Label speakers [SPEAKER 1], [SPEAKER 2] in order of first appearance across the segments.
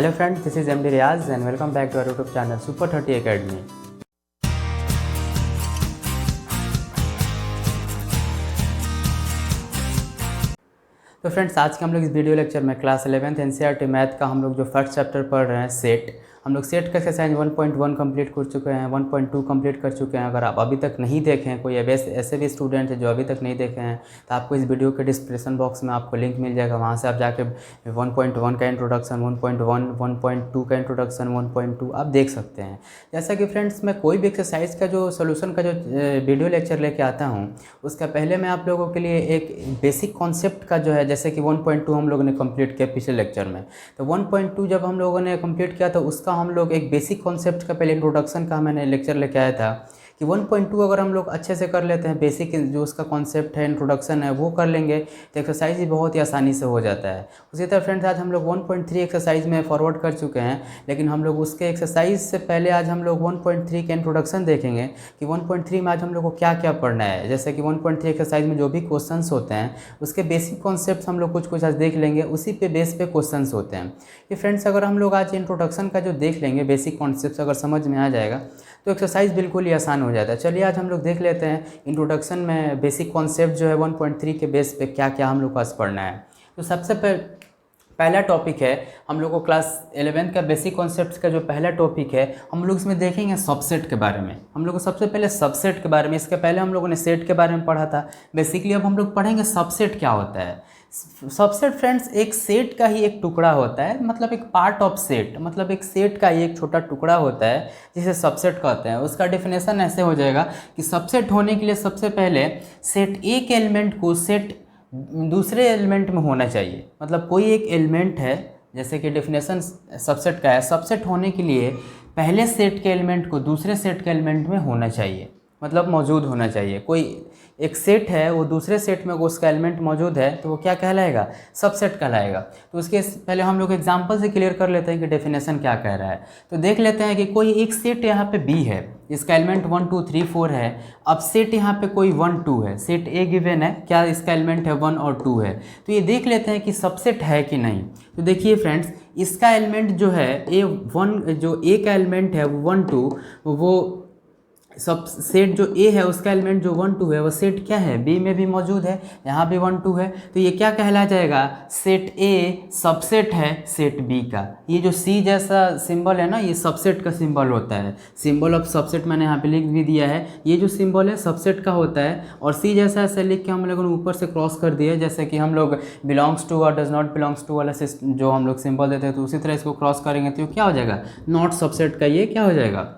[SPEAKER 1] Hello friends, this is MD Riyaz and welcome back to our YouTube channel super 30 academy. तो friends, आज के हम लोग इस वीडियो लेक्चर में क्लास 11th एनसीईआरटी मैथ का हम लोग जो फर्स्ट चैप्टर पढ़ रहे हैं सेट, हम लोग सेट का एक्सरसाइज 1.1 कंप्लीट कर चुके हैं, 1.2 कंप्लीट कर चुके हैं। अगर आप अभी तक नहीं देखें, कोई ऐसे भी स्टूडेंट हैं जो अभी तक नहीं देखे हैं, तो आपको इस वीडियो के डिस्क्रिप्शन बॉक्स में आपको लिंक मिल जाएगा। वहाँ से आप जाके 1.1 का इंट्रोडक्शन, 1.1, 1.2 का इंट्रोडक्शन, 1.2 आप देख सकते हैं। जैसा कि फ्रेंड्स, मैं कोई भी एक्सरसाइज का जो सोल्यूशन का जो वीडियो लेक्चर लेके आता हूँ, उसका पहले मैं आप लोगों के लिए एक बेसिक कॉन्सेप्ट का जो है, जैसे कि 1.2 हम लोगों ने कंप्लीट किया पिछले लेक्चर में, तो 1.2 जब हम लोगों ने कंप्लीट किया तो उसका हम लोग एक बेसिक कॉन्सेप्ट का पहले इंट्रोडक्शन का मैंने लेक्चर लेके आया था कि 1.2 अगर हम लोग अच्छे से कर लेते हैं, बेसिक जो उसका कॉन्सेप्ट है, इंट्रोडक्शन है, वो कर लेंगे तो एक्सरसाइज ही बहुत ही आसानी से हो जाता है। उसी तरह फ्रेंड्स, आज हम लोग 1.3 एक्सरसाइज में फॉरवर्ड कर चुके हैं, लेकिन हम लोग उसके एक्सरसाइज से पहले आज हम लोग 1.3 के इंट्रोडक्शन देखेंगे कि 1.3 में आज हम लोग को क्या क्या पढ़ना है। जैसे कि 1.3 एक्सरसाइज में जो भी क्वेश्चंस होते हैं उसके बेसिक कॉन्सेप्ट हम लोग कुछ आज देख लेंगे, उसी पे बेस पे क्वेश्चंस होते हैं। कि फ्रेंड्स, अगर हम लोग आज इंट्रोडक्शन का जो देख लेंगे, बेसिक कॉन्सेप्ट अगर समझ में आ जाएगा तो एक्सरसाइज बिल्कुल ही आसान हो जाता है। चलिए आज हम लोग देख लेते हैं इंट्रोडक्शन में बेसिक कॉन्सेप्ट जो है 1.3 के बेस पे क्या क्या हम लोग को आज पढ़ना है। तो सबसे पहला टॉपिक है हम लोग को क्लास 11 का बेसिक कॉन्सेप्ट्स का जो पहला टॉपिक है, हम लोग इसमें देखेंगे सबसेट के बारे में। हम लोग को सबसे पहले सबसेट के बारे में, इसके पहले हम लोगों ने सेट के बारे में पढ़ा था बेसिकली। अब हम लोग पढ़ेंगे सबसेट क्या होता है। सबसेट फ्रेंड्स एक सेट का ही एक टुकड़ा होता है, मतलब एक पार्ट ऑफ सेट, मतलब एक सेट का ही एक छोटा टुकड़ा होता है जिसे सबसेट कहते हैं। उसका डेफिनेशन ऐसे हो जाएगा कि सबसेट होने के लिए सबसे पहले सेट ए के एलिमेंट को सेट दूसरे एलिमेंट में होना चाहिए। मतलब कोई एक एलिमेंट है, जैसे कि डेफिनेशन सबसेट का है, सबसेट होने के लिए पहले सेट के एलिमेंट को दूसरे सेट के एलिमेंट में होना चाहिए, मतलब मौजूद होना चाहिए। कोई एक सेट है, वो दूसरे सेट में उसका एलिमेंट मौजूद है, तो वो क्या कहलाएगा? सबसेट कहलाएगा। तो उसके पहले हम लोग एग्जांपल से क्लियर कर लेते हैं कि डेफिनेशन क्या कह रहा है। तो देख लेते हैं कि कोई एक सेट यहाँ पे बी है, इसका एलिमेंट 1 2 3 4 है। अब सेट यहाँ पे कोई 1 2 है, सेट ए गिवन है, क्या इसका एलिमेंट है 1 और 2 है। तो ये देख लेते हैं कि सबसेट है कि नहीं। तो देखिए फ्रेंड्स, इसका एलिमेंट जो है A1, जो ए का एलिमेंट है 1 2, वो सब सेट जो ए है उसका एलिमेंट जो 1 2 है वो सेट क्या है, बी में भी मौजूद है, यहाँ भी 1 2 है। तो ये क्या कहला जाएगा? सेट ए सबसेट है सेट बी का। ये जो सी जैसा सिंबल है ना, ये सबसेट का सिंबल होता है। सिंबल ऑफ सबसेट मैंने यहाँ पे लिख भी दिया है। ये जो सिंबल है सबसेट का होता है, और सी जैसा ऐसे लिख के हम लोगों ने ऊपर से क्रॉस कर दिया, जैसे कि हम लोग बिलोंग्स टू और डज नॉट बिलोंग्स टू वाला जो हम लोग सिंबल देते हैं, तो उसी तरह इसको क्रॉस करेंगे तो क्या हो जाएगा? नॉट सबसेट का ये क्या हो जाएगा?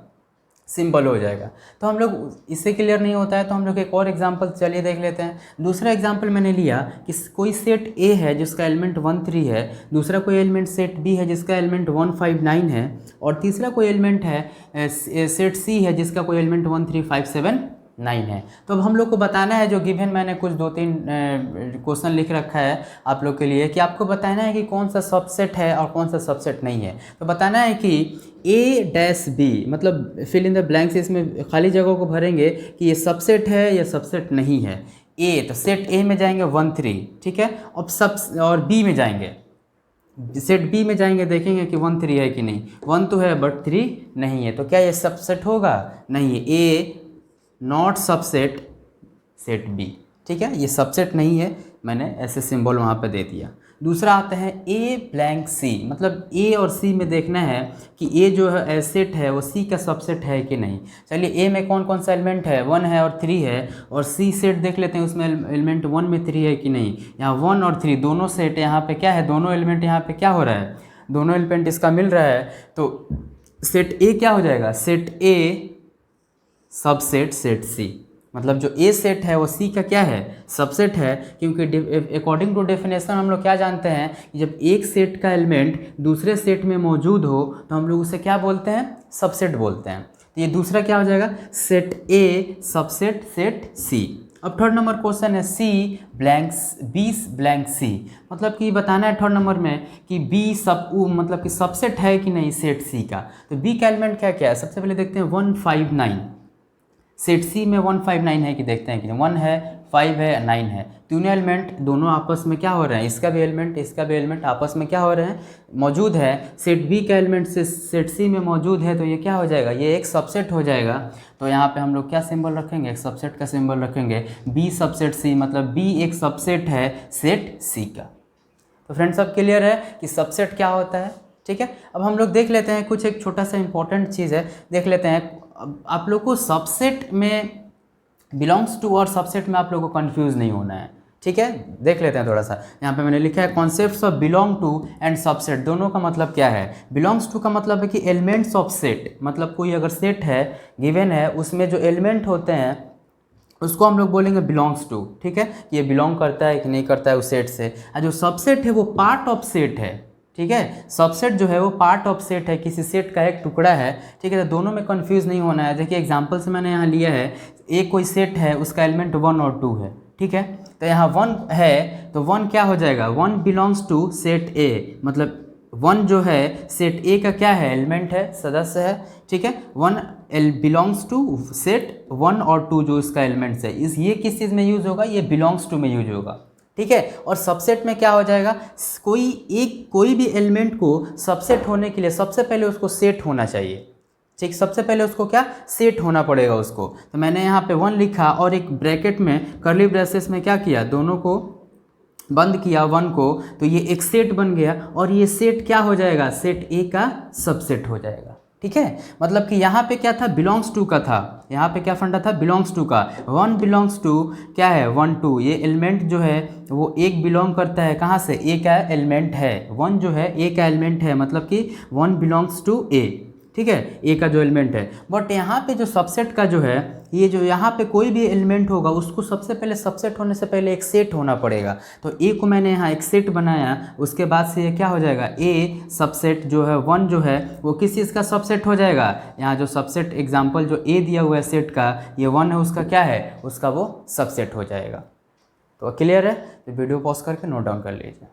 [SPEAKER 1] सिंबल हो जाएगा। तो हम लोग इससे क्लियर नहीं होता है तो हम लोग एक और एग्जांपल चलिए देख लेते हैं। दूसरा एग्जांपल मैंने लिया कि कोई सेट ए है जिसका एलिमेंट 1 3 है, दूसरा कोई एलिमेंट सेट बी है जिसका एलिमेंट 1 5 9 है, और तीसरा कोई एलिमेंट है सेट सी है जिसका कोई एलिमेंट 1 3 5 7 9 है। तो अब हम लोग को बताना है, जो गिवन मैंने कुछ 2-3 क्वेश्चन लिख रखा है आप लोग के लिए, कि आपको बताना है कि कौन सा सबसेट है और कौन सा सबसेट नहीं है। तो बताना है कि ए डैश बी, मतलब फिल इन द ब्लैंक्स, इसमें खाली जगहों को भरेंगे कि ये सबसेट है या सबसेट नहीं है। ए, तो सेट ए में जाएंगे 1 3, ठीक है। अब सब और बी में जाएंगे, सेट बी में जाएंगे, देखेंगे कि 1 3 है कि नहीं। 1 तो है बट 3 नहीं है, तो क्या ये सबसेट होगा? नहीं है। ए नॉट सबसेट सेट बी, ठीक है, ये सबसेट नहीं है, मैंने ऐसे सिंबल वहाँ पे दे दिया। दूसरा आता है ए ब्लैंक सी, मतलब ए और सी में देखना है कि ए जो है सेट है वो सी का सबसेट है कि नहीं। चलिए ए में कौन कौन सा एलिमेंट है? 1 है और 3 है, और सी सेट देख लेते हैं उसमें एलिमेंट 1 में 3 है कि नहीं। यहाँ 1 और 3 दोनों सेट, यहाँ पे क्या है, दोनों एलिमेंट यहाँ पे क्या हो रहा है, दोनों एलिमेंट इसका मिल रहा है। तो सेट ए क्या हो जाएगा? सेट ए सबसेट सेट सी, मतलब जो ए सेट है वो सी का क्या है? सबसेट है। क्योंकि अकॉर्डिंग टू डेफिनेशन हम लोग क्या जानते हैं कि जब एक सेट का एलिमेंट दूसरे सेट में मौजूद हो तो हम लोग उसे क्या बोलते हैं? सबसेट बोलते हैं। तो ये दूसरा क्या हो जाएगा? सेट ए सबसेट सेट सी। अब थर्ड नंबर क्वेश्चन है सी ब्लैंक बी ब्लैंक सी, मतलब कि बताना है थर्ड नंबर में कि बी मतलब कि सबसेट है कि नहीं सेट सी का। तो बी का एलिमेंट क्या क्या है? सबसे पहले देखते हैं 1 5 9, सेट सी में 1 5 9 है कि देखते हैं कि 1 है 5 है 9 है। तीनों एलिमेंट दोनों आपस में क्या हो रहे हैं, इसका भी एलिमेंट आपस में क्या हो रहे हैं, मौजूद है। सेट बी का एलिमेंट से सेट सी में मौजूद है, तो ये क्या हो जाएगा, ये एक सबसेट हो जाएगा। तो यहाँ पे हम लोग क्या सिंबल रखेंगे, एक सबसेट का सिंबल रखेंगे, बी सबसेट सी, मतलब बी एक सबसेट है सेट सी का। तो फ्रेंड्स सब क्लियर है कि सबसेट क्या होता है, ठीक है। अब हम लोग देख लेते हैं कुछ, एक छोटा सा इंपॉर्टेंट चीज़ है, देख लेते हैं। आप लोग को सबसेट में बिलोंग्स टू और सबसेट में आप लोग को कंफ्यूज नहीं होना है, ठीक है। देख लेते हैं थोड़ा सा, यहाँ पे मैंने लिखा है concepts of belong to and subset, दोनों का मतलब क्या है। बिलोंग्स टू का मतलब है कि एलिमेंट्स ऑफ सेट, मतलब कोई अगर सेट है गिवन है, उसमें जो एलिमेंट होते हैं उसको हम लोग बोलेंगे बिलोंग्स टू, ठीक है, कि ये बिलोंग करता है कि नहीं करता है उस सेट से। और जो सबसेट है वो पार्ट ऑफ सेट है, ठीक है। सबसेट जो है वो पार्ट ऑफ सेट है, किसी सेट का एक टुकड़ा है, ठीक है। तो दोनों में कंफ्यूज नहीं होना है। देखिए एग्जांपल से मैंने यहाँ लिया है, एक कोई सेट है, उसका एलिमेंट 1 और 2 है, ठीक है। तो यहाँ 1 है तो 1 क्या हो जाएगा, 1 बिलोंग्स टू सेट ए, मतलब 1 जो है सेट ए का क्या है, एलिमेंट है, सदस्य है, ठीक है। 1 बिलोंग्स टू सेट 1 और 2 जो इसका एलिमेंट्स है, इस ये किस चीज़ में यूज़ होगा, ये बिलोंग्स टू में यूज होगा, ठीक है। और सबसेट में क्या हो जाएगा, कोई भी एलिमेंट को सबसेट होने के लिए सबसे पहले उसको सेट होना चाहिए, ठीक। सबसे पहले उसको क्या, सेट होना पड़ेगा उसको। तो मैंने यहाँ पे 1 लिखा और एक ब्रैकेट में कर्ली ब्रेसेस में क्या किया, दोनों को बंद किया 1 को, तो ये एक सेट बन गया। और ये सेट क्या हो जाएगा, सेट ए का सबसेट हो जाएगा, ठीक है। मतलब कि यहाँ पे क्या था, बिलोंग्स टू का था, यहाँ पे क्या फंडा था, बिलोंग्स टू का। 1 बिलोंग्स टू क्या है, 1 2, ये एलिमेंट जो है वो एक बिलोंग करता है कहाँ से, ए का एलिमेंट है। 1 जो है ए का एलिमेंट है, मतलब कि 1 बिलोंग्स टू ए, ठीक है, ए का जो एलिमेंट है। बट यहाँ पे जो सबसेट का जो है, ये जो यहाँ पे कोई भी एलिमेंट होगा उसको सबसे पहले सबसेट होने से पहले एक सेट होना पड़ेगा। तो ए को मैंने यहाँ एक सेट बनाया, उसके बाद से ये क्या हो जाएगा, ए सबसेट जो है 1 जो है वो किस चीज़ का सबसेट हो जाएगा, यहाँ जो सबसेट एग्जाम्पल जो ए दिया हुआ है सेट का, ये 1 है, उसका क्या है, उसका वो सबसेट हो जाएगा। तो क्लियर है, तो वीडियो पॉज करके नोट डाउन कर लीजिए।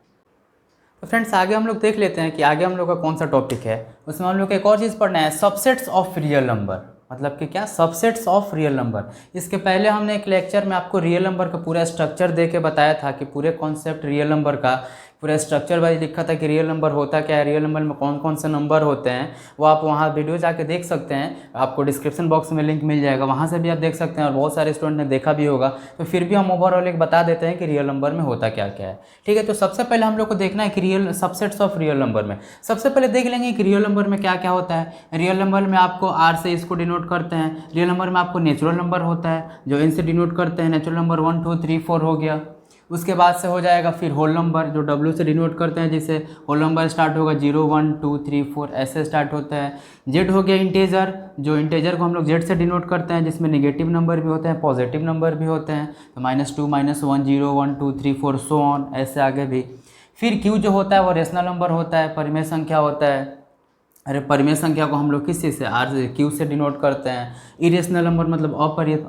[SPEAKER 1] तो फ्रेंड्स आगे हम लोग देख लेते हैं कि आगे हम लोग का कौन सा टॉपिक है। उसमें हम लोग को एक और चीज़ पढ़ना है, सबसेट्स ऑफ रियल नंबर, मतलब कि क्या, सबसेट्स ऑफ रियल नंबर। इसके पहले हमने एक लेक्चर में आपको रियल नंबर का पूरा स्ट्रक्चर दे के बताया था कि पूरे कॉन्सेप्ट रियल नंबर का पूरा स्ट्रक्चर वाइज लिखा था कि रियल नंबर होता क्या है, रियल नंबर में कौन कौन से नंबर होते हैं। वो आप वहाँ वीडियो जाके देख सकते हैं, आपको डिस्क्रिप्शन बॉक्स में लिंक मिल जाएगा, वहाँ से भी आप देख सकते हैं। और बहुत सारे स्टूडेंट ने देखा भी होगा, तो फिर भी हम ओवरऑल एक बता देते हैं कि रियल नंबर में होता क्या क्या है, ठीक है। तो सबसे पहले हम लोग को देखना है कि real subsets of real number में सबसे पहले देख लेंगे कि रियल नंबर में क्या क्या होता है। रियल नंबर में आपको आर से इसको डिनोट करते हैं। रियल नंबर में आपको नेचुरल नंबर होता है जो एन से डिनोट करते हैं, नेचुरल नंबर 1 2 3 4 हो गया। उसके बाद से हो जाएगा फिर होल नंबर जो डब्ल्यू से डिनोट करते हैं, जिसे होल नंबर स्टार्ट होगा 0 1 2 3 4 ऐसे स्टार्ट होता है। जेड हो गया इंटेजर, जो इंटेजर को हम लोग जेड से डिनोट करते हैं, जिसमें नेगेटिव नंबर भी होते हैं, पॉजिटिव नंबर भी होते हैं। तो -2 -1 0 1 2 3 4 सो ऑन, ऐसे आगे भी। फिर क्यू जो होता है वो रेशनल नंबर होता है, परिमेय संख्या होता है। अरे परिमेय संख्या को हम लोग किस चीज़ से, आर से क्यू से डिनोट करते हैं। इरेशनल नंबर मतलब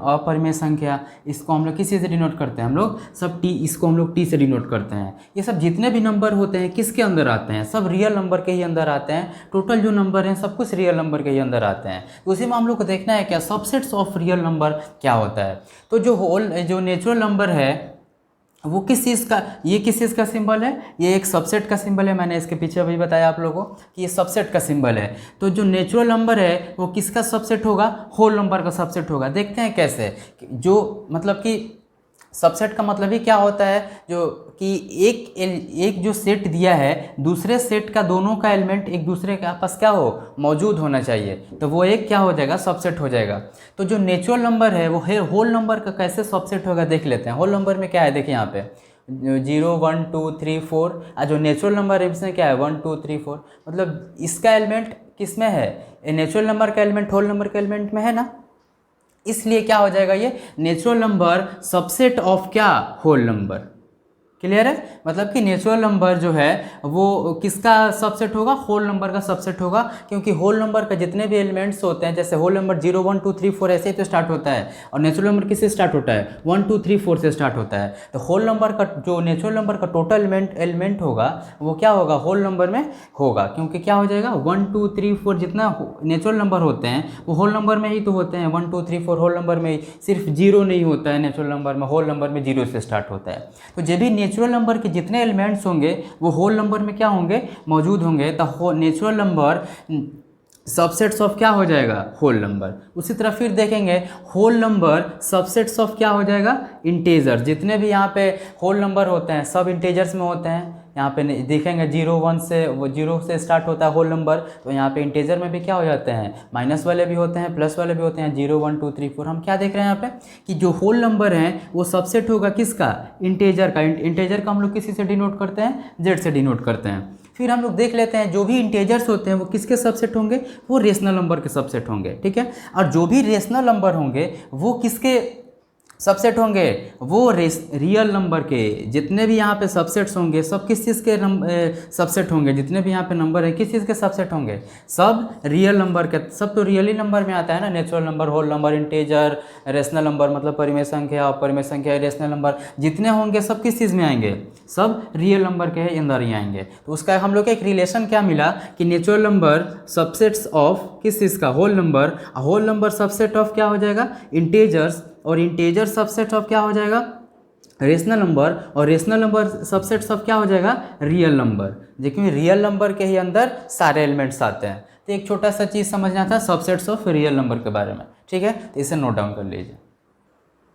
[SPEAKER 1] अपरिमेय संख्या, इसको हम लोग किस चीज़ से डिनोट करते हैं, हम लोग सब टी, इसको हम लोग टी से डिनोट करते हैं। ये सब जितने भी नंबर होते हैं किसके अंदर आते हैं, सब रियल नंबर के ही अंदर आते हैं। टोटल जो नंबर हैं सब कुछ रियल नंबर के ही अंदर आते हैं। तो उसी में हम लोग को देखना है क्या, सबसेट्स ऑफ रियल नंबर क्या होता है। तो जो नेचुरल नंबर है वो किस चीज़ का, ये किस चीज़ का सिंबल है, ये एक सबसेट का सिंबल है। मैंने इसके पीछे अभी बताया आप लोगों को कि ये सबसेट का सिंबल है। तो जो नेचुरल नंबर है वो किसका सबसेट होगा, होल नंबर का सबसेट होगा। देखते हैं कैसे, जो मतलब कि सबसेट का मतलब ही क्या होता है, जो कि एक जो सेट दिया है, दूसरे सेट का दोनों का एलिमेंट एक दूसरे के आपस क्या हो, मौजूद होना चाहिए, तो वो एक क्या हो जाएगा, सबसेट हो जाएगा। तो जो नेचुरल नंबर है वो होल नंबर का कैसे सबसेट होगा देख लेते हैं। होल नंबर में क्या है, देखिए यहाँ पे 0 1 2 3 4, और जो नेचुरल नंबर है इसमें क्या है 1 2 3 4, मतलब इसका एलिमेंट किस में है, नेचुरल नंबर का एलिमेंट होल नंबर के एलिमेंट में है ना, इसलिए क्या हो जाएगा, ये नेचुरल नंबर सबसेट ऑफ क्या, होल नंबर, क्लियर है? मतलब कि नेचुरल नंबर जो है वो किसका सबसेट होगा? होल नंबर का सबसेट होगा, क्योंकि होल नंबर का जितने भी एलिमेंट्स होते हैं, जैसे होल नंबर 0 1 2 3 4 ऐसे ही तो स्टार्ट होता है, और नेचुरल नंबर किससे स्टार्ट होता है? 1 2 3 4 से स्टार्ट होता है। तो होल नंबर का जो नेचुरल नंबर का टोटल एलिमेंट होगा वो क्या होगा? होल नंबर में होगा, क्योंकि क्या हो जाएगा? 1 2 3 4 जितना नेचुरल नंबर होते हैं वो होल नंबर में ही तो होते हैं। 1 2 3 4 होल नंबर में ही, सिर्फ 0 नहीं होता है नेचुरल नंबर में, होल नंबर में 0 से स्टार्ट होता है। तो जब भी नेचुरल नंबर के जितने एलिमेंट्स होंगे वो होल नंबर में क्या होंगे? मौजूद होंगे। तो नेचुरल नंबर सबसेट्स ऑफ क्या हो जाएगा? Whole number. उसी तरह फिर देखेंगे होल नंबर सबसेट्स ऑफ क्या हो जाएगा? इंटीजर। जितने भी यहाँ पे होल नंबर होते हैं सब इंटीजर्स में होते हैं। यहाँ पे देखेंगे 0 1 से, वो 0 से स्टार्ट होता है होल नंबर, तो यहाँ पे इंटीजर में भी क्या हो जाते हैं? माइनस वाले भी होते हैं, प्लस वाले भी होते हैं। 0 1 2 3 4 हम क्या देख रहे हैं यहाँ पे कि जो होल नंबर है वो सबसेट होगा किसका? इंटीजर का। इंटीजर का हम लोग किसी से डिनोट करते हैं? जेड से डिनोट करते हैं। फिर हम लोग देख लेते हैं जो भी इंटीजर्स होते हैं वो किसके सबसेट होंगे? वो रेशनल नंबर के सबसेट होंगे, ठीक है। और जो भी रेशनल नंबर होंगे वो किसके सबसेट होंगे? वो रियल नंबर के। जितने भी यहाँ पे सबसेट्स होंगे सब किस चीज़ के सबसेट होंगे? जितने भी यहाँ पे नंबर है किस चीज़ के सबसेट होंगे? सब रियल नंबर के। सब तो रियल ही नंबर में आता है ना, natural number, whole number, integer, rational number, मतलब परिमेय संख्या, अपरिमेय संख्या, रेशनल नंबर जितने होंगे सब किस चीज़ में आएंगे? सब रियल नंबर के अंदर ही आएंगे। तो उसका हम लोग को एक रिलेशन क्या मिला कि नेचुरल नंबर सबसेट्स ऑफ किस चीज़ का? Whole number. Whole number subset of क्या हो जाएगा? इंटीजर्स। और इंटीजर सबसेट ऑफ क्या हो जाएगा? Rational number. और रेशनल नंबर सबसेट ऑफ क्या हो जाएगा? Real number. क्योंकि रियल नंबर के ही अंदर सारे एलिमेंट्स आते हैं। तो एक छोटा सा चीज़ समझना था सबसेट्स ऑफ रियल नंबर के बारे में, ठीक है। तो इसे नोट डाउन कर लीजिए।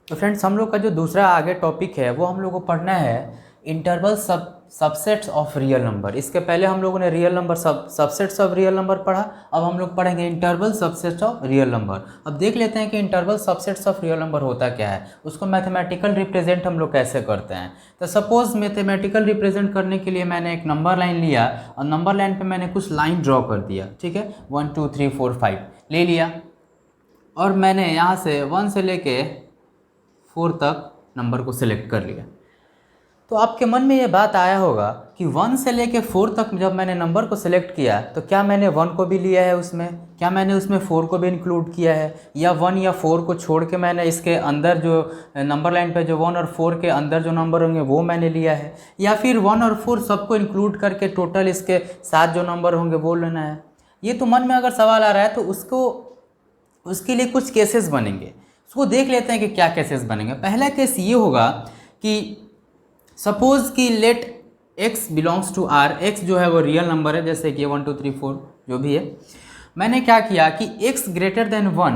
[SPEAKER 1] तो फ्रेंड्स हम लोग का जो दूसरा आगे टॉपिक है वो हम लोग को पढ़ना है interval subsets of real number. इसके पहले हम लोगों ने real number subsets of real number पढ़ा, अब हम लोग पढ़ेंगे interval subsets of real number. अब देख लेते हैं कि interval subsets of real number होता क्या है, उसको मैथमेटिकल रिप्रेजेंट हम लोग कैसे करते हैं। तो सपोज मैथमेटिकल रिप्रेजेंट करने के लिए मैंने एक नंबर लाइन लिया और नंबर लाइन पर मैंने कुछ लाइन ड्रॉ कर दिया, ठीक है। 1 2 3 4 5 ले लिया और मैंने यहाँ से 1 से लेके 4 तक नंबर को सिलेक्ट कर लिया। तो आपके मन में ये बात आया होगा कि 1 से लेके 4 तक जब मैंने नंबर को सिलेक्ट किया तो क्या मैंने 1 को भी लिया है उसमें? क्या मैंने उसमें 4 को भी इंक्लूड किया है? या 1 या 4 को छोड़ के मैंने इसके अंदर जो नंबर लाइन पे जो 1 और 4 के अंदर जो नंबर होंगे वो मैंने लिया है? या फिर 1 और 4 सबको इंक्लूड करके टोटल इसके साथ जो नंबर होंगे वो लेना है? ये तो मन में अगर सवाल आ रहा है तो उसके लिए कुछ केसेस बनेंगे। उसको देख लेते हैं कि क्या केसेस बनेंगे। पहला केस ये होगा कि सपोज कि let x belongs to r, x जो है वो रियल नंबर है, जैसे कि 1 2 3 4 जो भी है। मैंने क्या किया कि x greater then 1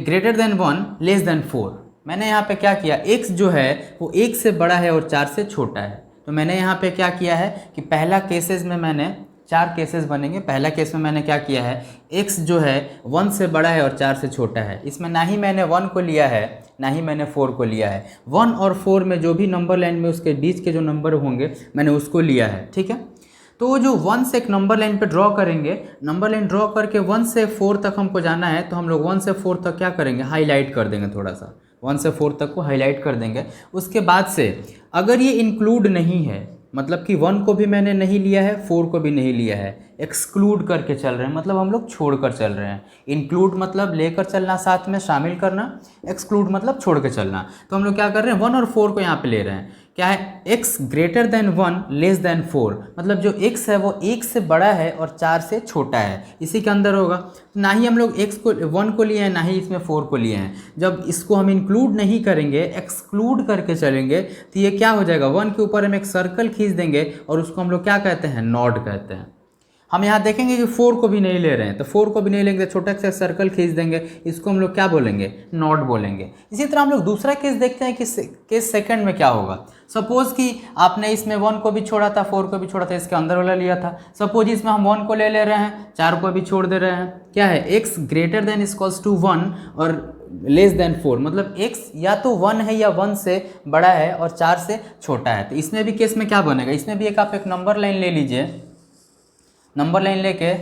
[SPEAKER 1] greater than 1 less than 4। मैंने यहाँ पे क्या किया, x जो है वो 1 से बड़ा है और 4 से छोटा है। तो मैंने यहाँ पे क्या किया है कि पहला केसेस में मैंने 4 केसेस बनेंगे। पहला केस में मैंने क्या किया है, x जो है 1 से बड़ा है और 4 से छोटा है। इसमें ना ही मैंने 1 को लिया है ना ही मैंने 4 को लिया है। 1 और 4 में जो भी नंबर लाइन में उसके बीच के जो नंबर होंगे मैंने उसको लिया है, ठीक है। तो वो जो 1 से एक नंबर लाइन पे ड्रॉ करेंगे, नंबर लाइन ड्रॉ करके 1 से 4 तक हमको जाना है, तो हम लोग 1 से 4 तक क्या करेंगे, हाईलाइट कर देंगे थोड़ा सा। 1 से 4 तक को हाईलाइट कर देंगे। उसके बाद से अगर ये इंक्लूड नहीं है, मतलब कि 1 को भी मैंने नहीं लिया है, 4 को भी नहीं लिया है, एक्सक्लूड करके चल रहे हैं, मतलब हम लोग छोड़ कर चल रहे हैं। इंक्लूड मतलब लेकर चलना, साथ में शामिल करना, एक्सक्लूड मतलब छोड़ के चलना। तो हम लोग क्या कर रहे हैं, 1 और 4 को यहाँ पे ले रहे हैं। क्या है, x greater then 1 less than 4, मतलब जो x है वो 1 से बड़ा है और 4 से छोटा है, इसी के अंदर होगा। ना ही हम लोग 1 को लिए हैं, ना ही इसमें 4 को लिए हैं। जब इसको हम इंक्लूड नहीं करेंगे, एक्सक्लूड करके चलेंगे, तो ये क्या हो जाएगा, 1 के ऊपर हम एक सर्कल खींच देंगे और उसको हम लोग क्या कहते हैं, नॉट कहते हैं। हम यहाँ देखेंगे कि 4 को भी नहीं ले रहे हैं, तो 4 को भी नहीं लेंगे, छोटा सा सर्कल खींच देंगे, इसको हम लोग क्या बोलेंगे, नॉट बोलेंगे। इसी तरह हम लोग दूसरा केस देखते हैं कि केस सेकंड में क्या होगा। सपोज कि आपने इसमें 1 को भी छोड़ा था, 4 को भी छोड़ा था, इसके अंदर वाला लिया था। सपोज इसमें हम 1 को ले रहे हैं, 4 को भी छोड़ दे रहे हैं। क्या है, x greater than equals to 1 और लेस देन 4, मतलब x या तो 1 है या 1 से बड़ा है और 4 से छोटा है। तो इसमें भी केस में क्या बनेगा, इसमें भी एक आप एक नंबर लाइन ले लीजिए। नंबर लाइन लेके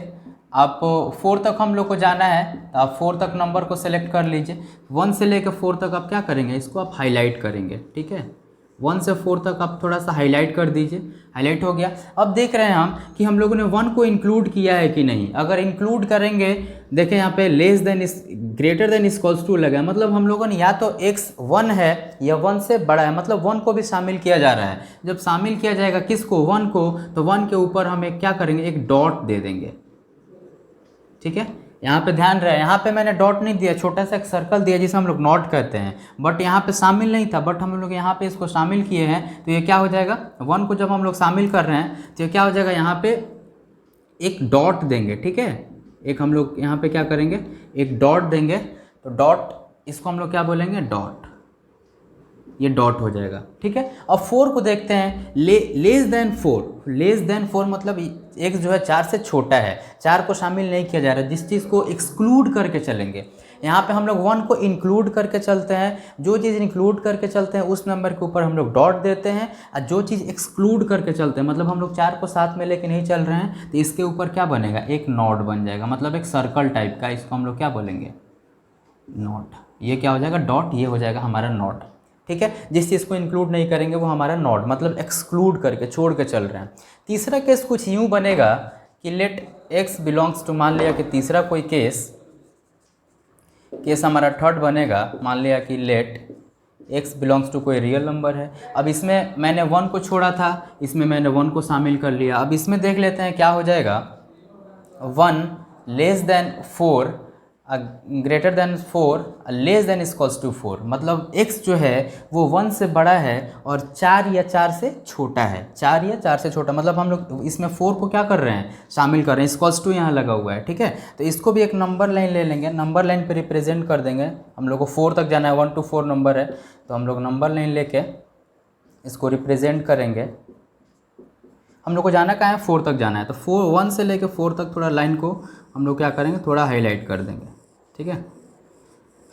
[SPEAKER 1] आप 4 तक हम लोग को जाना है तो आप 4 तक नंबर को सेलेक्ट कर लीजिए। 1 से लेकर 4 तक आप क्या करेंगे, इसको आप हाईलाइट करेंगे, ठीक है। 1 से 4 तक आप थोड़ा सा हाईलाइट कर दीजिए, हाईलाइट हो गया। अब देख रहे हैं हम कि हम लोगों ने 1 को इंक्लूड किया है कि नहीं। अगर इंक्लूड करेंगे, देखें यहाँ पे लेस देन इस ग्रेटर देन इक्वल्स टू लगा है, मतलब हम लोगों ने या तो x 1 है या 1 से बड़ा है, मतलब 1 को भी शामिल किया जा रहा है। जब शामिल किया जाएगा किसको, 1 को, तो 1 के ऊपर हम एक क्या करेंगे, एक डॉट दे देंगे, ठीक है। यहाँ पे ध्यान रहे, यहाँ पे मैंने डॉट नहीं दिया, छोटा सा एक सर्कल दिया जिसे हम लोग नॉट कहते हैं, बट यहाँ पे शामिल नहीं था, बट हम लोग यहाँ पे इसको शामिल किए हैं। तो ये क्या हो जाएगा, 1 को जब हम लोग शामिल कर रहे हैं तो ये क्या हो जाएगा, यहाँ पे एक डॉट देंगे, ठीक है। एक हम लोग यहाँ पे क्या करेंगे, एक डॉट देंगे। तो डॉट, इसको हम लोग क्या बोलेंगे, डॉट, ये डॉट हो जाएगा, ठीक है। अब 4 को देखते हैं, लेस देन 4, लेस देन 4 मतलब x जो है 4 से छोटा है, 4 को शामिल नहीं किया जा रहा है। जिस चीज़ को एक्सक्लूड करके चलेंगे, यहाँ पे हम लोग 1 को इंक्लूड करके चलते हैं, जो चीज़ इंक्लूड करके चलते हैं उस नंबर के ऊपर हम लोग डॉट देते हैं, और जो चीज़ एक्सक्लूड करके चलते हैं, मतलब हम लोग 4 को साथ में लेके नहीं चल रहे हैं, तो इसके ऊपर क्या बनेगा, एक नॉट बन जाएगा, मतलब एक सर्कल टाइप का, इसको हम लोग क्या बोलेंगे, नॉट। ये क्या हो जाएगा, डॉट, ये हो जाएगा हमारा नॉट, ठीक है। जिस चीज़ को इंक्लूड नहीं करेंगे वो हमारा नॉट, मतलब एक्सक्लूड करके, छोड़ के चल रहे हैं। तीसरा केस कुछ यूँ बनेगा कि लेट x बिलोंग्स टू, मान लिया कि तीसरा कोई केस हमारा थर्ड बनेगा, मान लिया कि लेट x बिलोंग्स टू कोई रियल नंबर है। अब इसमें मैंने 1 को छोड़ा था, इसमें मैंने 1 को शामिल कर लिया। अब इसमें देख लेते हैं क्या हो जाएगा, 1 less than 4 greater than 4 less than equals to 4, मतलब x जो है वो 1 से बड़ा है और 4 या 4 से छोटा है, 4 या 4 से छोटा, मतलब हम लोग इसमें 4 को क्या कर रहे हैं, शामिल कर रहे हैं, इक्वल्स टू यहाँ लगा हुआ है, ठीक है। तो इसको भी एक नंबर लाइन ले लेंगे, नंबर लाइन पे रिप्रेजेंट कर देंगे। हम लोग को 4 तक जाना है, 1 to 4 नंबर है, तो हम लोग नंबर लाइन लेके इसको रिप्रेजेंट करेंगे। हम लोग को जाना कहाँ है, 4 तक जाना है, तो 1 से लेके 4 तक थोड़ा लाइन को हम लोग क्या करेंगे, थोड़ा हाईलाइट कर देंगे, ठीक है।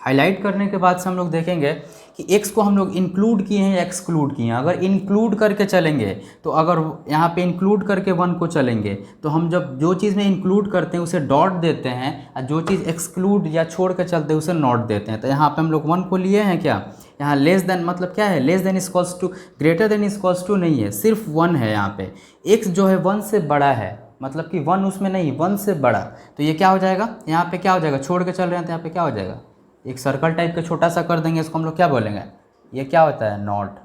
[SPEAKER 1] हाईलाइट करने के बाद से हम लोग देखेंगे कि x को हम लोग इंक्लूड किए हैं या एक्सक्लूड किए हैं। अगर इंक्लूड करके चलेंगे तो अगर यहाँ पे इंक्लूड करके 1 को चलेंगे तो हम जब जो चीज़ में इंक्लूड करते हैं उसे डॉट देते हैं, और जो चीज़ एक्सक्लूड या छोड़ के चलते हैं उसे नॉट देते हैं। तो यहाँ पे हम लोग 1 को लिए हैं, क्या यहाँ लेस देन मतलब क्या है, less than equals to, greater than equals to नहीं है, सिर्फ 1 है। यहाँ पे x जो है 1 से बड़ा है, मतलब कि 1 उसमें नहीं, 1 से बड़ा, तो ये क्या हो जाएगा, यहाँ पे क्या हो जाएगा, छोड़ के चल रहे हैं तो यहाँ पे क्या हो जाएगा, एक सर्कल टाइप का छोटा सा कर देंगे, इसको हम लोग क्या बोलेंगे, ये क्या होता है, नॉट,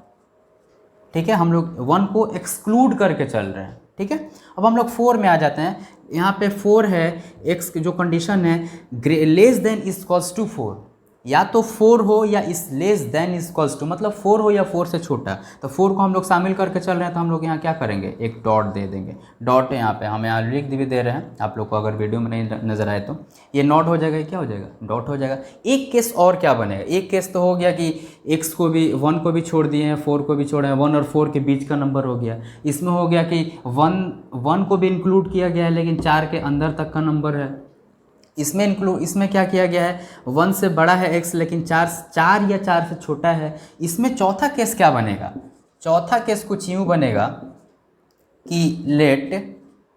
[SPEAKER 1] ठीक है। हम लोग 1 को एक्सक्लूड करके चल रहे हैं, ठीक है। अब हम लोग 4 में आ जाते हैं। यहाँ पे 4 है, x की जो कंडीशन है लेस देन इक्वल्स टू 4, या तो 4 हो या इस लेस देन इक्वल्स टू, मतलब 4 हो या 4 से छोटा। तो 4 को हम लोग शामिल करके चल रहे हैं, तो हम लोग यहाँ क्या करेंगे, एक डॉट दे देंगे। डॉट है यहाँ पे, हम यहाँ लिख भी दे रहे हैं, आप लोग को अगर वीडियो में नहीं नजर आए तो ये नॉट हो जाएगा, क्या हो जाएगा, डॉट हो जाएगा। एक केस और क्या बनेगा, एक केस तो हो गया कि x को भी 1 को भी छोड़ दिए हैं, 4 को भी छोड़े हैं, 1 और 4 के बीच का नंबर हो गया। इसमें हो गया कि 1 को भी इंक्लूड किया गया है लेकिन 4 के अंदर तक का नंबर है। इसमें क्या किया गया है, 1 से बड़ा है x लेकिन 4 या 4 से छोटा है। इसमें चौथा केस क्या बनेगा, चौथा केस कुछ यूँ बनेगा कि लेट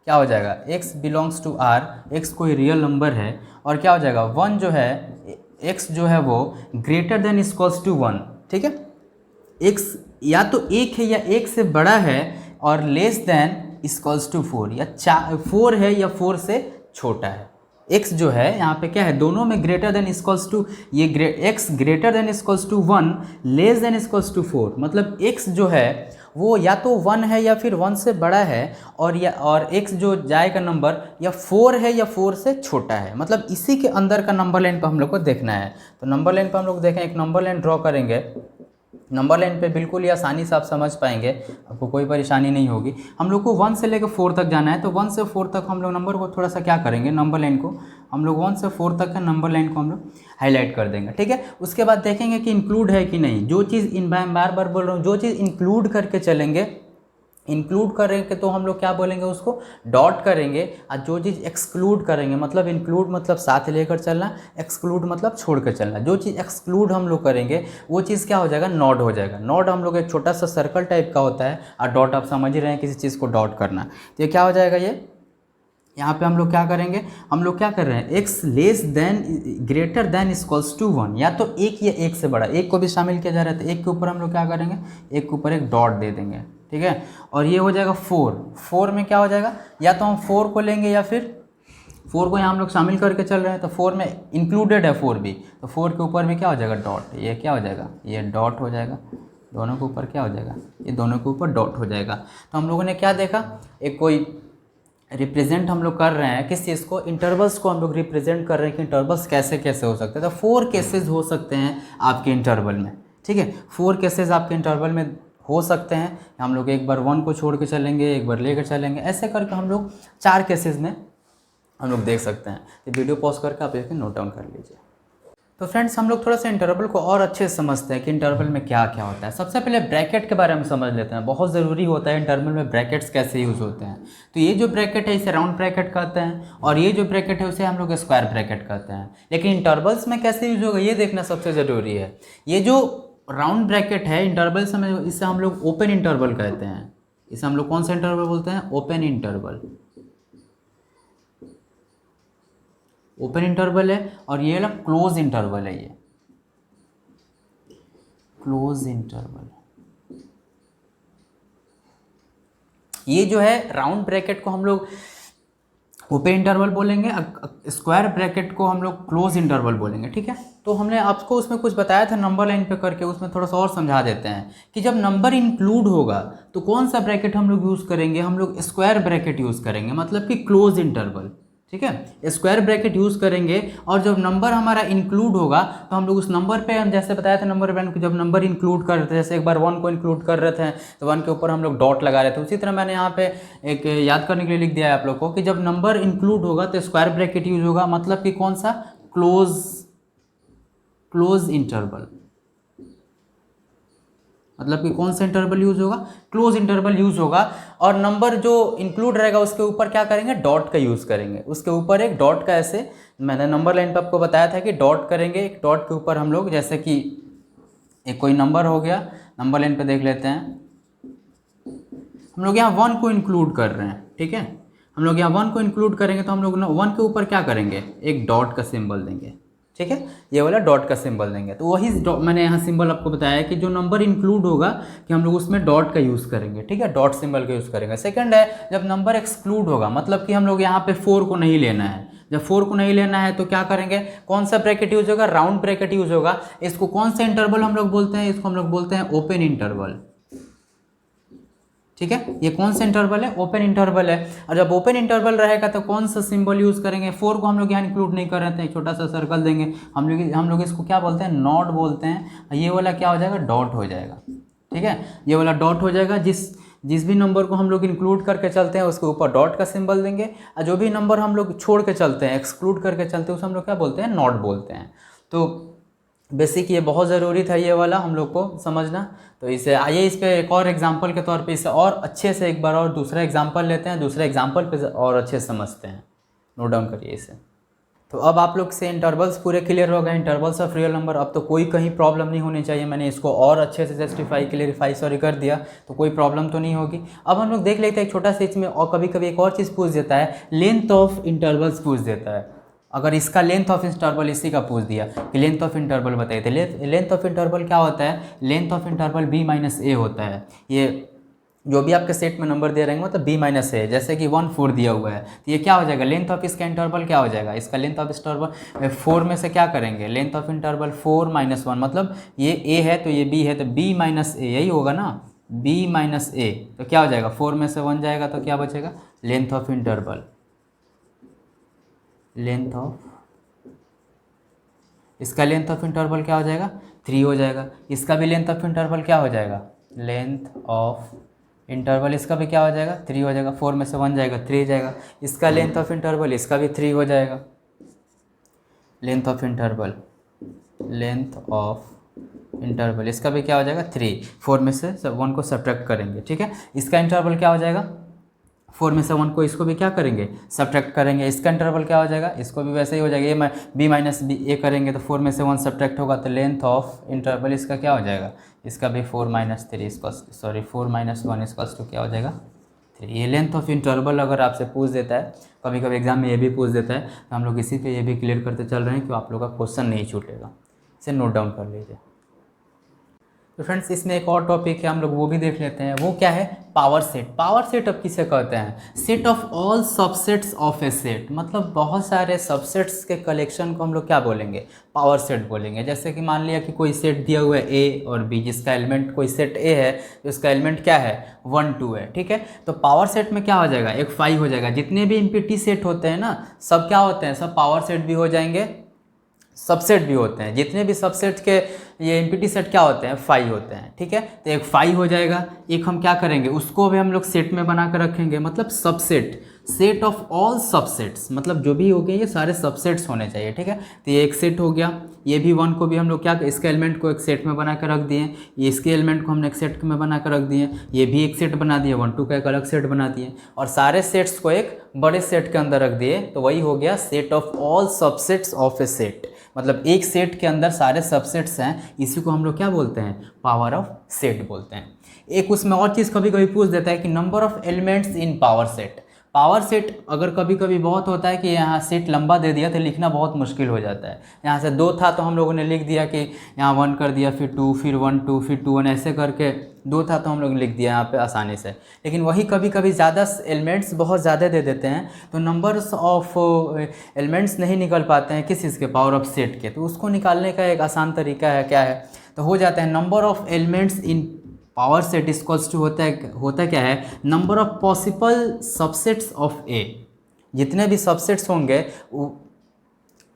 [SPEAKER 1] क्या हो जाएगा, x belongs to r, x कोई रियल नंबर है, और क्या हो जाएगा, 1 जो है, x जो है वो ग्रेटर देन इक्वल्स टू 1, ठीक है। x या तो 1 है या 1 से बड़ा है, और लेस देन इक्वल्स टू 4, या 4 है या 4 से छोटा है। x जो है यहाँ पे क्या है, दोनों में ग्रेटर देन इक्वल्स टू, ये x greater than equals to 1, less than equals to 4, मतलब x जो है वो या तो 1 है या फिर 1 से बड़ा है, और x जो जाएगा नंबर या 4 है या 4 से छोटा है, मतलब इसी के अंदर का नंबर लाइन पर हम लोग को देखना है। तो नंबर लाइन पर हम लोग देखें, एक नंबर लाइन ड्रॉ करेंगे। नंबर लाइन पे बिल्कुल ही आसानी से आप समझ पाएंगे, आपको कोई परेशानी नहीं होगी। हम लोग को 1 से लेकर 4 तक जाना है, तो 1 से 4 तक हम लोग नंबर को थोड़ा सा क्या करेंगे, नंबर लाइन को हम लोग 1 से 4 तक का नंबर लाइन को हम लोग हाईलाइट कर देंगे, ठीक है। उसके बाद देखेंगे कि इंक्लूड है कि नहीं। जो चीज़ बार बार बोल रहा हूँ, जो चीज़ इंक्लूड करके चलेंगे, इंक्लूड करेंगे तो हम लोग क्या बोलेंगे, उसको डॉट करेंगे। और जो चीज़ एक्सक्लूड करेंगे, मतलब इंक्लूड मतलब साथ लेकर चलना, एक्सक्लूड मतलब छोड़ कर चलना। जो चीज़ एक्सक्लूड हम लोग करेंगे वो चीज़ क्या हो जाएगा, नॉट हो जाएगा। नॉट हम लोग एक छोटा सा सर्कल टाइप का होता है, और डॉट आप समझ ही रहे हैं किसी चीज़ को डॉट करना। तो ये क्या हो जाएगा, ये यहाँ पे हम लोग क्या करेंगे, हम लोग क्या कर रहे हैं, x less than greater than equals to 1, या तो एक या एक से बड़ा, एक को भी शामिल किया जा रहा है तो एक के ऊपर हम लोग क्या करेंगे, एक के ऊपर एक डॉट दे देंगे, ठीक है। और ये हो जाएगा 4 में क्या हो जाएगा, या तो हम 4 को लेंगे या फिर 4 को यहाँ हम लोग शामिल करके चल रहे हैं तो 4 में इंक्लूडेड है 4 भी, तो 4 के ऊपर में क्या हो जाएगा डॉट, ये क्या हो जाएगा, ये डॉट हो जाएगा, दोनों के ऊपर क्या हो जाएगा, ये दोनों के ऊपर डॉट हो जाएगा। तो हम लोगों ने क्या देखा, एक कोई रिप्रेजेंट हम लोग कर रहे हैं किस चीज़ को, इंटरवल्स को हम लोग रिप्रेजेंट कर रहे हैं कि इंटरवल्स कैसे कैसे हो सकते हैं। तो 4 केसेस हो सकते हैं आपके इंटरवल में, ठीक है, 4 केसेस आपके इंटरवल में हो सकते हैं। हम लोग एक बार 1 को छोड़ के चलेंगे, एक बार लेकर चलेंगे, ऐसे करके हम लोग 4 केसेस में हम लोग देख सकते हैं। तो वीडियो पॉज करके आप इसको नोट डाउन कर लीजिए। तो फ्रेंड्स हम लोग थोड़ा सा इंटरवल को और अच्छे से समझते हैं कि इंटरवल में क्या क्या होता है। सबसे पहले ब्रैकेट के बारे में समझ लेते हैं, बहुत ज़रूरी होता है इंटरवल में ब्रैकेट्स कैसे यूज़ होते हैं। तो ये जो ब्रैकेट है इसे राउंड ब्रैकेट कहते हैं, और ये जो ब्रैकेट है उसे हम लोग स्क्वायर ब्रैकेट कहते हैं। लेकिन इंटरवल्स में कैसे यूज होगा ये देखना सबसे ज़रूरी है। ये जो राउंड ब्रैकेट है इंटरवल्स में, इसे हम लोग ओपन इंटरवल कहते हैं। इसे हम लोग कौन सा इंटरवल बोलते हैं, ओपन इंटरवल। ओपन इंटरवल है, और ये वाला क्लोज इंटरवल है, ये क्लोज इंटरवल। ये जो है राउंड ब्रैकेट को हम लोग ओपन इंटरवल बोलेंगे, स्क्वायर ब्रैकेट को हम लोग क्लोज इंटरवल बोलेंगे, ठीक है। तो हमने आपको उसमें कुछ बताया था नंबर लाइन पे करके, उसमें थोड़ा सा और समझा देते हैं कि जब नंबर इंक्लूड होगा तो कौन सा ब्रैकेट हम लोग यूज़ करेंगे, हम लोग स्क्वायर ब्रैकेट यूज़ करेंगे, मतलब कि क्लोज इंटरवल, ठीक है, स्क्वायर ब्रैकेट यूज़ करेंगे। और जब नंबर हमारा इंक्लूड होगा तो हम लोग उस नंबर पे, हम जैसे बताया था नंबर बैंक, जब नंबर इंक्लूड कर रहे थे, जैसे एक बार 1 को इंक्लूड कर रहे थे तो 1 के ऊपर हम लोग डॉट लगा रहे थे, उसी तरह मैंने यहाँ पे एक याद करने के लिए लिख दिया है आप लोग को कि जब नंबर इंक्लूड होगा तो स्क्वायर ब्रैकेट यूज होगा, मतलब कि कौन सा, क्लोज इंटरवल, मतलब कि कौन सा इंटरवल यूज होगा, क्लोज इंटरवल यूज होगा। और नंबर जो इंक्लूड रहेगा उसके ऊपर क्या करेंगे, डॉट का यूज़ करेंगे, उसके ऊपर एक डॉट का, ऐसे मैंने नंबर लाइन पे आपको बताया था कि डॉट करेंगे, एक डॉट के ऊपर हम लोग, जैसे कि एक कोई नंबर हो गया, नंबर लाइन पे देख लेते हैं, हम लोग यहाँ 1 को इंक्लूड कर रहे हैं, ठीक है, हम लोग यहाँ 1 को इंक्लूड करेंगे तो हम लोग 1 के ऊपर क्या करेंगे, एक डॉट का सिंबल देंगे, ठीक है, ये वाला डॉट का सिंबल देंगे। तो वही मैंने यहाँ सिंबल आपको बताया कि जो नंबर इंक्लूड होगा कि हम लोग उसमें डॉट का यूज़ करेंगे, ठीक है, डॉट सिंबल का यूज़ करेंगे। सेकंड है जब नंबर एक्सक्लूड होगा, मतलब कि हम लोग यहाँ पे 4 को नहीं लेना है, जब 4 को नहीं लेना है तो क्या करेंगे, कौन सा ब्रैकेट यूज होगा, राउंड ब्रैकेट यूज होगा। इसको कौन सा इंटरवल हम लोग बोलते हैं, इसको हम लोग बोलते हैं ओपन इंटरवल, ठीक है, ये कौन सा इंटरवल है, ओपन इंटरवल है। और जब ओपन इंटरवल रहेगा तो कौन सा सिंबल यूज़ करेंगे, 4 को हम लोग यहाँ इंक्लूड नहीं कर रहे थे, एक छोटा सा सर्कल देंगे, हम लोग इसको क्या बोलते हैं, नॉट बोलते हैं। ये वाला क्या हो जाएगा, डॉट हो जाएगा, ठीक है, ये वाला डॉट हो जाएगा। जिस भी नंबर को हम लोग इंक्लूड करके चलते हैं उसके ऊपर डॉट का सिंबल देंगे, और जो भी नंबर हम लोग छोड़ के चलते हैं, एक्सक्लूड करके चलते हैं, उसे हम लोग क्या बोलते हैं, नॉट बोलते हैं। तो बेसिक ये बहुत ज़रूरी था ये वाला हम लोग को समझना। तो इसे आइए इस पे एक और एग्जांपल के तौर पे इसे और अच्छे से एक बार और दूसरा एग्जांपल लेते हैं, दूसरे एग्जांपल पे और अच्छे से समझते हैं, नोट डाउन करिए इसे। तो अब आप लोग से इंटरवल्स पूरे क्लियर हो गए, इंटरवल्स ऑफ रियल नंबर। अब तो कोई कहीं प्रॉब्लम नहीं होनी चाहिए, मैंने इसको और अच्छे से जस्टिफाई क्लियरिफाई कर दिया, तो कोई प्रॉब्लम तो नहीं होगी। अब हम लोग देख लेते हैं एक छोटा सा इसमें, और कभी कभी एक और चीज़ पूछ देता है, लेंथ ऑफ इंटरवल्स पूछ देता है। अगर इसका लेंथ ऑफ इंटरवल इसी का पूछ दिया कि लेंथ ऑफ इंटरवल बताइए, तो लेंथ ऑफ इंटरवल क्या होता है, लेंथ ऑफ इंटरवल b-a होता है। ये जो भी आपके सेट में नंबर दे रहेंगे मतलब b-a, जैसे कि 1 4 दिया हुआ है, तो ये क्या हो जाएगा, लेंथ ऑफ इसका इंटरवल क्या हो जाएगा, इसका लेंथ ऑफ इंटरवल 4 में से क्या करेंगे, लेंथ ऑफ इंटरवल 4 - 1, मतलब ये a है तो ये b है, तो b-a यही होगा ना, b-a, तो क्या हो जाएगा, 4 में से 1 जाएगा तो क्या बचेगा, length of interval, length of, इसका लेंथ ऑफ इंटरवल क्या हो जाएगा, 3 हो जाएगा। इसका भी लेंथ ऑफ इंटरवल क्या हो जाएगा, लेंथ ऑफ इंटरवल इसका भी क्या हो जाएगा, 3 हो जाएगा। 4 में से 1 जाएगा, 3 जाएगा। इसका लेंथ ऑफ इंटरवल इसका भी 3 हो जाएगा। Length of interval, length of interval इसका भी क्या हो जाएगा, 3। 4 में से 1 को सब्ट्रैक्ट करेंगे, ठीक है। इसका इंटरवल क्या हो जाएगा, 4 में से 1 को इसको भी क्या करेंगे, सब्ट्रैक्ट करेंगे। इसका इंटरवल क्या हो जाएगा, इसको भी वैसे ही हो जाएगा, ये मैं b-a करेंगे तो 4 में से 1 सब्ट्रैक्ट होगा, तो लेंथ ऑफ इंटरवल इसका क्या हो जाएगा, इसका भी 4 - 3 इसका 4 - 1 इसका क्या हो जाएगा, 3। ये लेंथ ऑफ इंटरवल अगर आपसे पूछ देता है, कभी कभी एग्जाम में ये भी पूछ देता है, तो हम लोग इसी पे ये भी क्लियर करते चल रहे हैं कि आप लोग का क्वेश्चन नहीं छूटेगा। इसे नोट डाउन कर लीजिए। तो फ्रेंड्स इसमें एक और टॉपिक है, हम लोग वो भी देख लेते हैं। वो क्या है? Power set. पावर सेट अब किसे कहते हैं? Set of all subsets of A set, मतलब बहुत सारे सबसेट्स के कलेक्शन को हम लोग क्या बोलेंगे? पावर सेट बोलेंगे। जैसे कि मान लिया कि कोई सेट दिया हुआ है ए और बी, जिसका एलिमेंट, कोई सेट ए है तो इसका एलिमेंट क्या है? 1 2 है, ठीक है। तो पावर सेट में क्या हो जाएगा? एक 5 हो जाएगा। जितने भी एम्प्टी सेट होते हैं ना, सब क्या होते हैं? सब पावर सेट भी हो जाएंगे, सबसेट भी होते हैं। जितने भी सबसेट के ये एम्प्टी सेट क्या होते हैं? 5 होते हैं, ठीक है। तो एक 5 हो जाएगा। एक हम क्या करेंगे? उसको भी हम लोग सेट में बना कर रखेंगे, मतलब subset, set of all subsets, मतलब जो भी हो गए ये सारे सबसेट्स होने चाहिए, ठीक है। तो ये एक सेट हो गया। ये भी 1 को भी हम लोग क्या, इसके एलिमेंट को एक सेट में बना कर रख दिए, ये इसके एलिमेंट को हमने एक सेट में बना कर रख दिए, ये भी एक सेट बना दिए, 1 2 का एक अलग सेट बना दिए, और सारे सेट्स को एक बड़े सेट के अंदर रख दिए। तो वही हो गया set of all subsets of A set, मतलब एक सेट के अंदर सारे सबसेट्स हैं। इसी को हम लोग क्या बोलते हैं? पावर ऑफ सेट बोलते हैं। एक उसमें और चीज़ कभी कभी पूछ देता है कि number of elements in power set. Power set अगर कभी कभी बहुत होता है कि यहाँ सेट लंबा दे दिया तो लिखना बहुत मुश्किल हो जाता है। यहाँ से 2 था तो हम लोगों ने लिख दिया कि यहाँ 1 कर दिया, फिर 2, फिर 1 2, फिर 2 1, ऐसे करके 2 था तो हम लोग लिख दिया यहाँ पे आसानी से। लेकिन वही कभी कभी ज़्यादा एलिमेंट्स बहुत ज़्यादा दे देते हैं तो नंबर्स ऑफ एलिमेंट्स नहीं निकल पाते हैं किस चीज़ के? पावर ऑफ सेट के। तो उसको निकालने का एक आसान तरीका है, क्या है? तो हो जाता है number of elements in power set equals to होता क्या है? Number of possible subsets of A. जितने भी सबसेट्स होंगे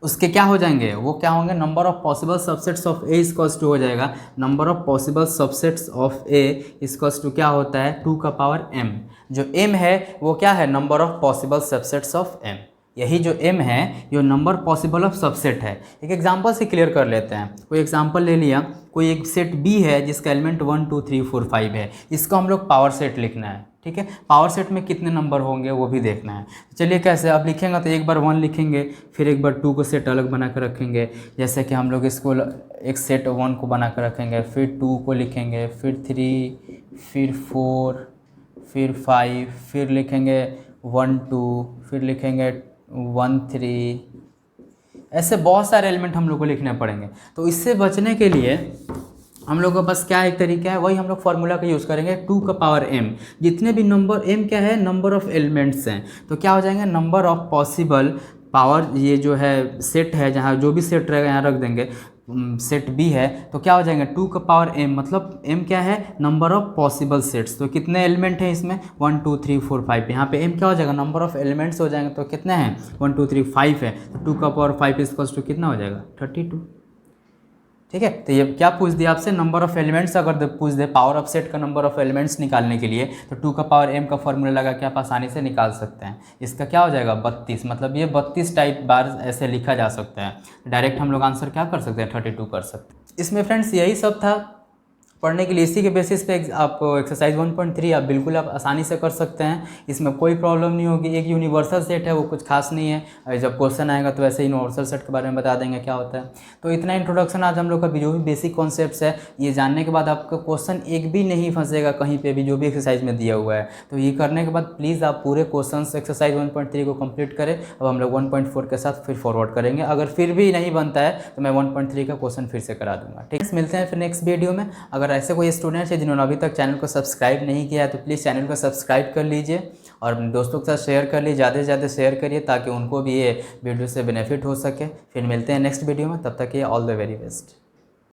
[SPEAKER 1] उसके क्या हो जाएंगे? वो क्या होंगे? Number of possible subsets of A equals to हो जाएगा number of possible subsets of A equals to क्या होता है? 2 का पावर m। जो m है वो क्या है? Number of possible subsets of m। यही जो m है ये नंबर पॉसिबल ऑफ सबसेट है। एक एग्जांपल से क्लियर कर लेते हैं। कोई एग्जांपल ले लिया, कोई एक सेट B है जिसका एलिमेंट 1 2 3 4 5 है। इसको हम लोग पावर सेट लिखना है, ठीक है। पावर सेट में कितने नंबर होंगे वो भी देखना है। चलिए कैसे? अब लिखेंगे तो एक बार 1 लिखेंगे, फिर एक बार 2 को सेट अलग बना कर रखेंगे। जैसे कि हम लोग इसको एक सेट 1 को बना कर रखेंगे, फिर 2 को लिखेंगे, फिर 3, फिर 4, फिर 5, फिर लिखेंगे 1 2, फिर लिखेंगे 1 3, ऐसे बहुत सारे एलिमेंट हम लोग को लिखने पड़ेंगे। तो इससे बचने के लिए हम लोग का बस क्या एक तरीका है, वही हम लोग फार्मूला का यूज़ करेंगे, 2 का पावर m। जितने भी नंबर, m क्या है? नंबर ऑफ एलिमेंट्स हैं, तो क्या हो जाएंगे? नंबर ऑफ पॉसिबल पावर, ये जो है सेट है, जहाँ जो भी सेट रहेगा यहाँ रख देंगे, सेट B है, तो क्या हो जाएंगे? 2 का पावर m, मतलब m क्या है? Number of possible sets. तो कितने एलिमेंट हैं इसमें? 1 2 3 4 5। यहाँ पे m क्या हो जाएगा? नंबर ऑफ एलिमेंट्स हो जाएंगे। तो कितने हैं? 1 2 3 5 है, तो 2 का पावर 5 इक्वल्स टू कितना हो जाएगा? 32, ठीक है। तो ये क्या पूछ दिया आपसे? नंबर ऑफ एलिमेंट्स अगर पूछ दे, पावर ऑफ सेट का नंबर ऑफ एलिमेंट्स निकालने के लिए, तो 2 का पावर m का फॉर्मूला लगा के आप आसानी से निकाल सकते हैं। इसका क्या हो जाएगा? 32, मतलब ये 32 टाइप बार ऐसे लिखा जा सकता है। डायरेक्ट हम लोग आंसर क्या कर सकते हैं? 32 कर सकते हैं। इसमें फ्रेंड्स यही सब था पढ़ने के लिए। इसी के बेसिस पे आप एक्सरसाइज 1.3 आप बिल्कुल आप आसानी से कर सकते हैं। इसमें कोई प्रॉब्लम नहीं होगी। एक यूनिवर्सल सेट है, वो कुछ खास नहीं है। जब क्वेश्चन आएगा तो वैसे यूनिवर्सल सेट के बारे में बता देंगे क्या होता है। तो इतना इंट्रोडक्शन आज हम लोग का जो भी बेसिक कॉन्सेप्ट्स है ये जानने के बाद आपका क्वेश्चन एक भी नहीं फंसेगा कहीं पर भी, जो भी एक्सरसाइज में दिया हुआ है। तो ये करने के बाद प्लीज़ आप पूरे क्वेश्चन एक्सरसाइज 1.3 को कम्प्लीट करें। अब हम लोग 1.4 के साथ फिर फॉरवर्ड करेंगे। अगर फिर भी नहीं बनता है तो मैं 1.3 का क्वेश्चन फिर से करा दूंगा, ठीक है। मिलते हैं फिर नेक्स्ट वीडियो में। अगर ऐसे कोई स्टूडेंट्स है जिन्होंने अभी तक चैनल को सब्सक्राइब नहीं किया है तो प्लीज़ चैनल को सब्सक्राइब कर लीजिए और दोस्तों के साथ शेयर कर लीजिए, ज़्यादा से ज़्यादा शेयर करिए ताकि उनको भी ये वीडियो से बेनिफिट हो सके। फिर मिलते हैं नेक्स्ट वीडियो में, तब तक ये ऑल द वेरी बेस्ट।